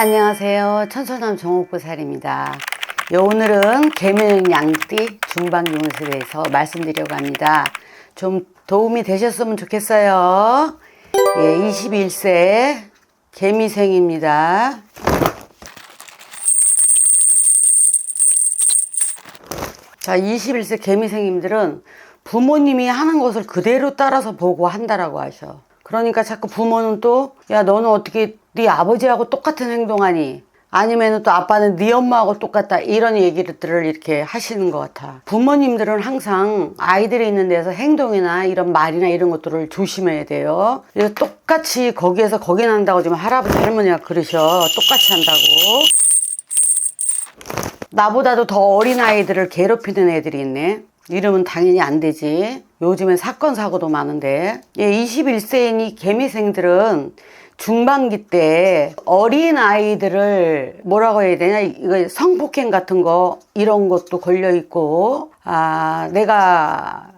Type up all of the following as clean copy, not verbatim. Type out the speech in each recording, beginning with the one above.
안녕하세요. 천천함 종옥보살입니다. 오늘은 개미생 양띠 중반기운수에 대해서 말씀드리려고 합니다. 좀 도움이 되셨으면 좋겠어요. 21세 개미생입니다. 자, 21세 개미생님들은 부모님이 하는 것을 그대로 따라서 보고 한다라고 하셔. 그러니까 자꾸 부모는 또, 야, 너는 어떻게 네 아버지하고 똑같은 행동하니? 아니면 또 아빠는 네 엄마하고 똑같다. 이런 얘기들을 이렇게 하시는 것 같아. 부모님들은 항상 아이들이 있는 데서 행동이나 이런 말이나 이런 것들을 조심해야 돼요. 그래서 똑같이 거기에서 거기 난다고 지금 할아버지 할머니가 그러셔. 똑같이 한다고. 나보다도 더 어린 아이들을 괴롭히는 애들이 있네. 이러면 당연히 안 되지. 요즘엔 사건 사고도 많은데. 21세인 개미생들은 중반기 때 어린 아이들을 뭐라고 해야 되냐, 이거 성폭행 같은 거 이런 것도 걸려 있고, 내가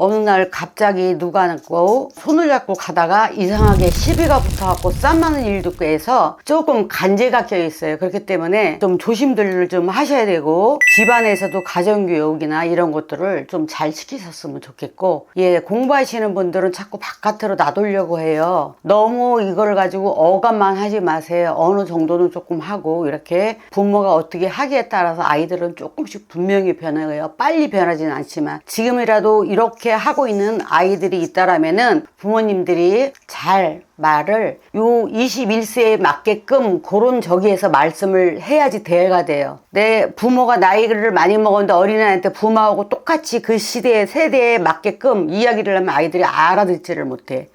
어느 날 갑자기 누가 손을 잡고 가다가 이상하게 시비가 붙어갖고 쌈나는 일도 꽤 해서 조금 간제가 껴있어요. 그렇기 때문에 좀 조심들을 좀 하셔야 되고, 집안에서도 가정교육이나 이런 것들을 좀 잘 시키셨으면 좋겠고, 공부하시는 분들은 자꾸 바깥으로 놔두려고 해요. 너무 이걸 가지고 어감만 하지 마세요. 어느 정도는 조금 하고, 이렇게 부모가 어떻게 하기에 따라서 아이들은 조금씩 분명히 변해요. 빨리 변하지는 않지만 지금이라도 이렇게 하고 있는 아이들이 있다라면은 부모님들이 잘 말을 요 21세에 맞게끔 그런 저기에서 말씀을 해야지 대화가 돼요. 내 부모가 나이를 많이 먹었는데 어린아이한테 부모하고 똑같이 그 시대의 세대에 맞게끔 이야기를 하면 아이들이 알아듣지를 못해.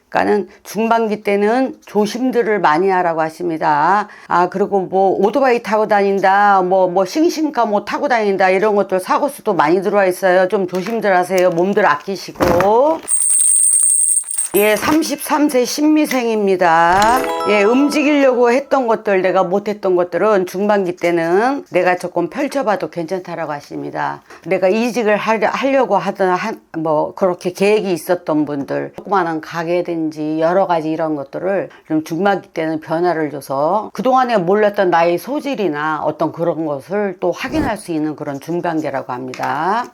그러니까는 중반기 때는 조심들을 많이 하라고 하십니다. 그리고 뭐 오토바이 타고 다닌다, 뭐 싱싱카 뭐 타고 다닌다, 이런 것들 사고수도 많이 들어와 있어요. 좀 조심들 하세요. 몸들 아끼시고. 33세 신미생입니다. 움직이려고 했던 것들, 내가 못했던 것들은 중반기 때는 내가 조금 펼쳐봐도 괜찮다라고 하십니다. 내가 이직을 하려고 하던 그렇게 계획이 있었던 분들, 조그마한 가게든지 여러 가지 이런 것들을 좀 중반기 때는 변화를 줘서 그동안에 몰랐던 나의 소질이나 어떤 그런 것을 또 확인할 수 있는 그런 중반기라고 합니다.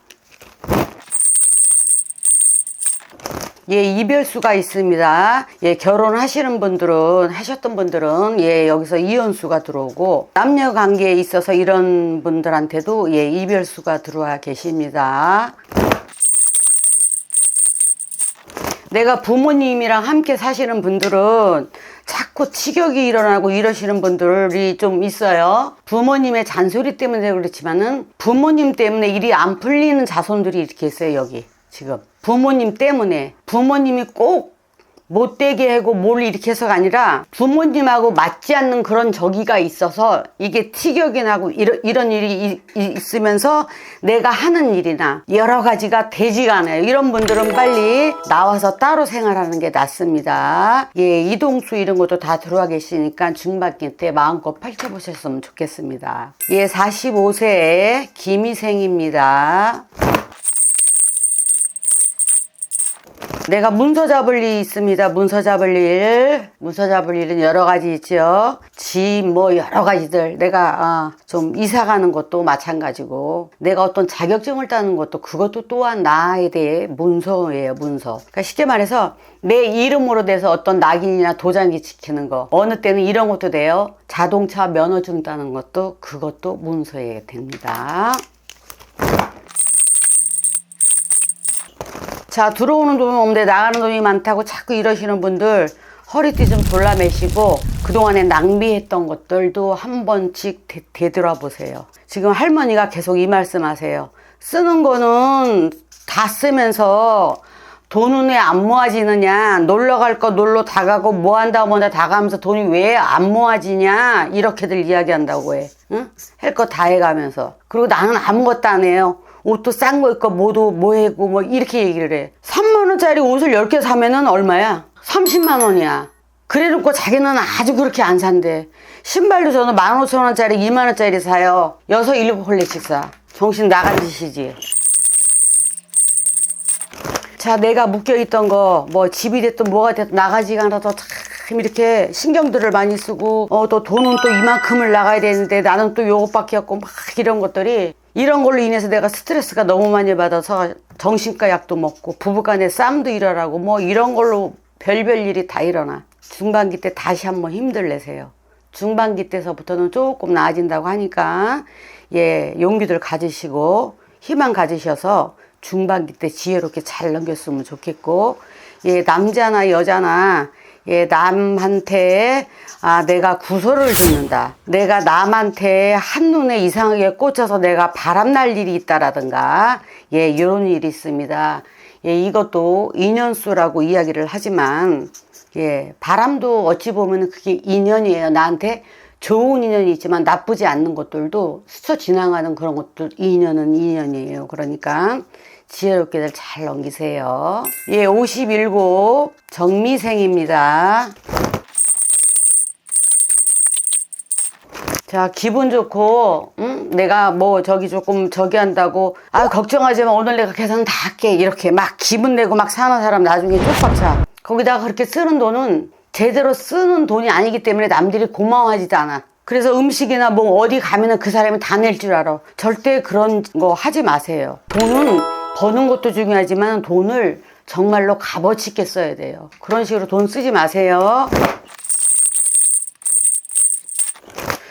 이별수가 있습니다. 결혼하시는 분들은, 하셨던 분들은, 여기서 이혼수가 들어오고, 남녀 관계에 있어서 이런 분들한테도, 이별수가 들어와 계십니다. 내가 부모님이랑 함께 사시는 분들은 자꾸 치격이 일어나고 이러시는 분들이 좀 있어요. 부모님의 잔소리 때문에 그렇지만은, 부모님 때문에 일이 안 풀리는 자손들이 이렇게 있어요, 여기. 지금 부모님 때문에 부모님이 꼭 못되게 하고 뭘 이렇게 해서가 아니라 부모님하고 맞지 않는 그런 저기가 있어서 이게 티격이 나고 이런 일이 있으면서 내가 하는 일이나 여러 가지가 되지가 않아요. 이런 분들은 빨리 나와서 따로 생활하는 게 낫습니다. 이동수 이런 것도 다 들어와 계시니까 중반기 때 마음껏 펼쳐보셨으면 좋겠습니다. 45세 김희생입니다. 내가 문서 잡을 일이 있습니다. 문서 잡을 일은 여러 가지 있죠. 여러 가지들. 내가 좀 이사 가는 것도 마찬가지고, 내가 어떤 자격증을 따는 것도 그것도 또한 나에 대해 문서예요. 문서. 그러니까 쉽게 말해서 내 이름으로 돼서 어떤 낙인이나 도장기 지키는 거, 어느 때는 이런 것도 돼요. 자동차 면허증 따는 것도 그것도 문서에 됩니다. 자, 들어오는 돈은 없는데 나가는 돈이 많다고 자꾸 이러시는 분들, 허리띠 좀 졸라매시고 그동안에 낭비했던 것들도 한 번씩 되돌아보세요. 지금 할머니가 계속 이 말씀 하세요. 쓰는 거는 다 쓰면서 돈은 왜 안 모아지느냐, 놀러 갈 거 놀러 다 가고 뭐 한다 다 가면서 돈이 왜 안 모아지냐, 이렇게들 이야기한다고 해. 응? 할 거 다 해가면서. 그리고 나는 아무것도 안 해요. 옷도 싼 거 입고 뭐 해고 이렇게 얘기를 해. 3만원짜리 옷을 10개 사면은 얼마야? 30만원이야. 그래 놓고 자기는 아주 그렇게 안 산대. 신발도 저는 15,000원짜리 2만원짜리 사요. 6, 7켤레씩 사. 정신 나간 짓이지. 자, 내가 묶여있던 거, 집이 됐든 뭐가 됐든 나가지가 않아서 참 이렇게 신경들을 많이 쓰고 또 돈은 또 이만큼을 나가야 되는데 나는 또 요것밖에 없고 막 이런 것들이 이런 걸로 인해서 내가 스트레스가 너무 많이 받아서 정신과 약도 먹고 부부간에 싸움도 일어나고 뭐 이런 걸로 별별 일이 다 일어나. 중반기 때 다시 한번 힘들 내세요. 중반기 때서부터는 조금 나아진다고 하니까 용기들 가지시고 희망 가지셔서 중반기 때 지혜롭게 잘 넘겼으면 좋겠고 남자나 여자나 남한테 내가 구설을 듣는다. 내가 남한테 한눈에 이상하게 꽂혀서 내가 바람날 일이 있다라든가 이런 일이 있습니다. 이것도 인연수라고 이야기를 하지만 바람도 어찌 보면 그게 인연이에요. 나한테 좋은 인연이 있지만 나쁘지 않는 것들도 스쳐 지나가는 그런 것들 인연은 인연이에요. 그러니까 지혜롭게들 잘 넘기세요. 57 정미생입니다. 자, 기분 좋고 내가 뭐 조금 한다고 걱정하지 마, 오늘 내가 계산 다 할게, 이렇게 막 기분 내고 막 사는 사람 나중에 쪽박차. 거기다가 그렇게 쓰는 돈은 제대로 쓰는 돈이 아니기 때문에 남들이 고마워하지도 않아. 그래서 음식이나 뭐 어디 가면은 그 사람이 다 낼 줄 알아. 절대 그런 거 하지 마세요. 돈은 버는 것도 중요하지만 돈을 정말로 값어치 있게 써야 돼요. 그런 식으로 돈 쓰지 마세요.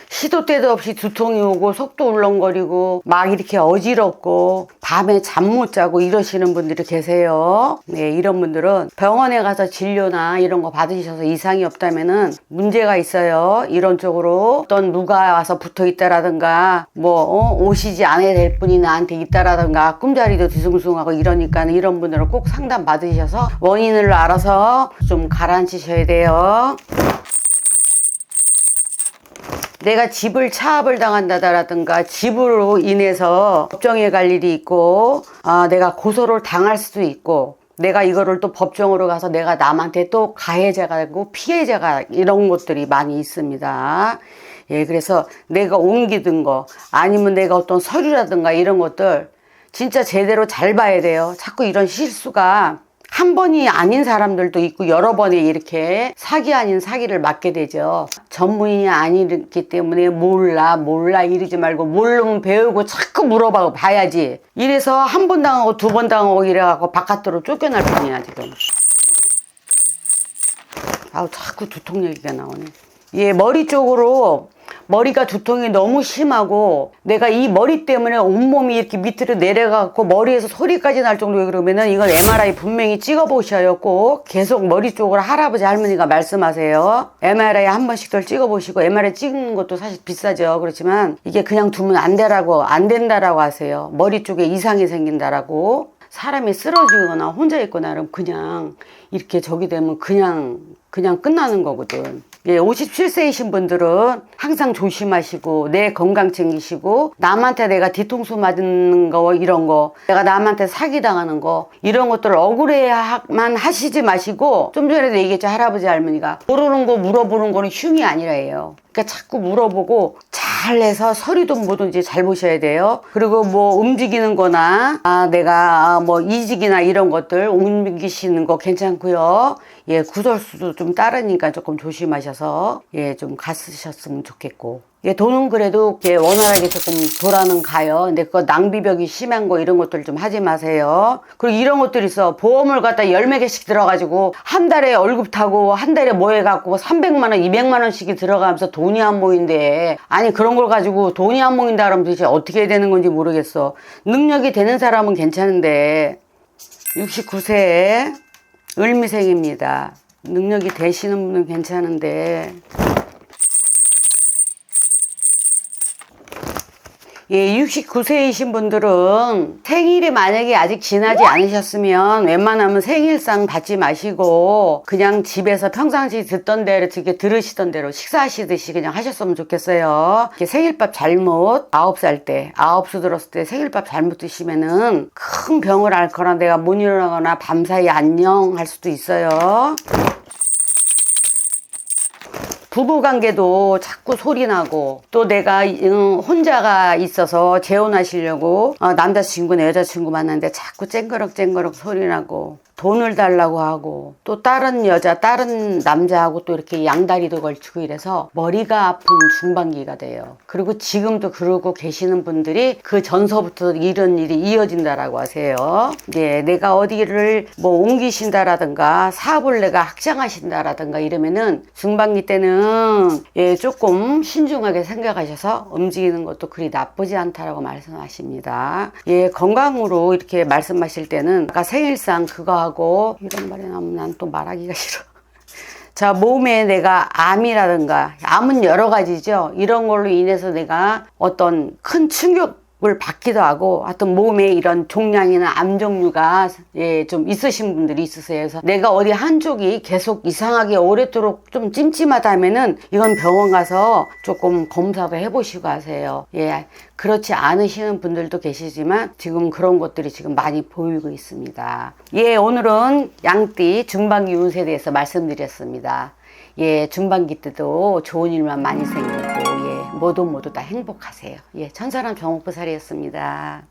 시도 때도 없이 두통이 오고 속도 울렁거리고 막 이렇게 어지럽고 밤에 잠 못 자고 이러시는 분들이 계세요. 이런 분들은 병원에 가서 진료나 이런 거 받으셔서 이상이 없다면은 문제가 있어요. 이런 쪽으로 어떤 누가 와서 붙어 있다라든가 오시지 않아야 될 분이 나한테 있다라든가 꿈자리도 뒤숭숭하고 이러니까 이런 분들은 꼭 상담 받으셔서 원인을 알아서 좀 가라앉히셔야 돼요. 내가 집을 차압을 당한다라든가 집으로 인해서 법정에 갈 일이 있고 내가 고소를 당할 수도 있고 내가 이거를 또 법정으로 가서 내가 남한테 또 가해자가 되고 피해자가 이런 것들이 많이 있습니다. 그래서 내가 옮기든 거 아니면 내가 어떤 서류라든가 이런 것들 진짜 제대로 잘 봐야 돼요. 자꾸 이런 실수가 한 번이 아닌 사람들도 있고 여러 번에 이렇게 사기 아닌 사기를 맞게 되죠. 전문인이 아니기 때문에 몰라 이러지 말고 모르면 배우고 자꾸 물어봐 봐야지. 이래서 한 번 당하고 두 번 당하고 이래갖고 바깥으로 쫓겨날 뿐이야 지금. 자꾸 두통 얘기가 나오네. 머리 쪽으로 머리가 두통이 너무 심하고 내가 이 머리 때문에 온몸이 이렇게 밑으로 내려가고 머리에서 소리까지 날 정도에 그러면은 이건 MRI 분명히 찍어보셔요. 꼭 계속 머리 쪽으로 할아버지 할머니가 말씀하세요. MRI 한 번씩들 찍어보시고 MRI 찍는 것도 사실 비싸죠. 그렇지만 이게 그냥 두면 안 된다라고 하세요. 머리 쪽에 이상이 생긴다라고. 사람이 쓰러지거나 혼자 있거나 그러면 그냥 이렇게 되면 그냥 끝나는 거거든. 57세이신 분들은 항상 조심하시고 내 건강 챙기시고 남한테 내가 뒤통수 맞는 거 이런 거 내가 남한테 사기당하는 거 이런 것들을 억울해만 하시지 마시고 좀 전에도 얘기했죠. 할아버지 할머니가 모르는 거 물어보는 거는 흉이 아니라예요. 그러니까 자꾸 물어보고 잘해서 서류도 뭐든지 잘 보셔야 돼요. 그리고 움직이는 거나 내가 이직이나 이런 것들 옮기시는 거 괜찮고요. 구설수도 좀 따르니까 조금 조심하셔서 좀 갔으셨으면 좋겠고. 돈은 그래도 원활하게 조금 돌아는 가요. 근데 그거 낭비벽이 심한 거 이런 것들 좀 하지 마세요. 그리고 이런 것들이 있어. 보험을 갖다 10개씩 들어가지고 한 달에 월급 타고 한 달에 해갖고 300만 원, 200만 원씩이 들어가면서 돈이 안 모인대. 아니 그런 걸 가지고 돈이 안 모인다 그러면 도대체 어떻게 해야 되는 건지 모르겠어. 능력이 되는 사람은 괜찮은데 69세 을미생입니다. 능력이 되시는 분은 괜찮은데 69세이신 분들은 생일이 만약에 아직 지나지 않으셨으면 웬만하면 생일상 받지 마시고 그냥 집에서 평상시 듣던 대로 들으시던 대로 식사하시듯이 그냥 하셨으면 좋겠어요. 생일밥 잘못 9살 때 9수 들었을 때 생일밥 잘못 드시면은 큰 병을 앓거나 내가 못 일어나거나 밤사이 안녕 할 수도 있어요. 부부관계도 자꾸 소리나고 또 내가 혼자가 있어서 재혼하시려고 남자친구나 여자친구 만났는데 자꾸 쨍그럭 소리나고 돈을 달라고 하고 또 다른 여자 다른 남자하고 또 이렇게 양다리도 걸치고 이래서 머리가 아픈 중반기가 돼요. 그리고 지금도 그러고 계시는 분들이 그 전서부터 이런 일이 이어진다라고 하세요. 예, 내가 어디를 뭐 옮기신다라든가 사업을 내가 확장하신다라든가 이러면은 중반기 때는 예, 조금 신중하게 생각하셔서 움직이는 것도 그리 나쁘지 않다라고 말씀하십니다. 예, 건강으로 이렇게 말씀하실 때는 아까 생일상 그거 하고 이런 말이 나오면 난 또 말하기가 싫어. 자, 몸에 내가 암이라든가, 암은 여러 가지죠. 이런 걸로 인해서 내가 어떤 큰 충격을 받기도 하고, 하여튼 몸에 이런 종양이나 암 종류가 예, 좀 있으신 분들이 있으세요. 그래서 내가 어디 한쪽이 계속 이상하게 오랫도록 좀 찜찜하다 하면은 이건 병원 가서 조금 검사도 해보시고 하세요. 예, 그렇지 않으시는 분들도 계시지만 지금 그런 것들이 지금 많이 보이고 있습니다. 예, 오늘은 양띠 중반기 운세에 대해서 말씀드렸습니다. 예, 중반기 때도 좋은 일만 많이 생기고 예, 모두 다 행복하세요. 예, 천사람 정옥보살이었습니다.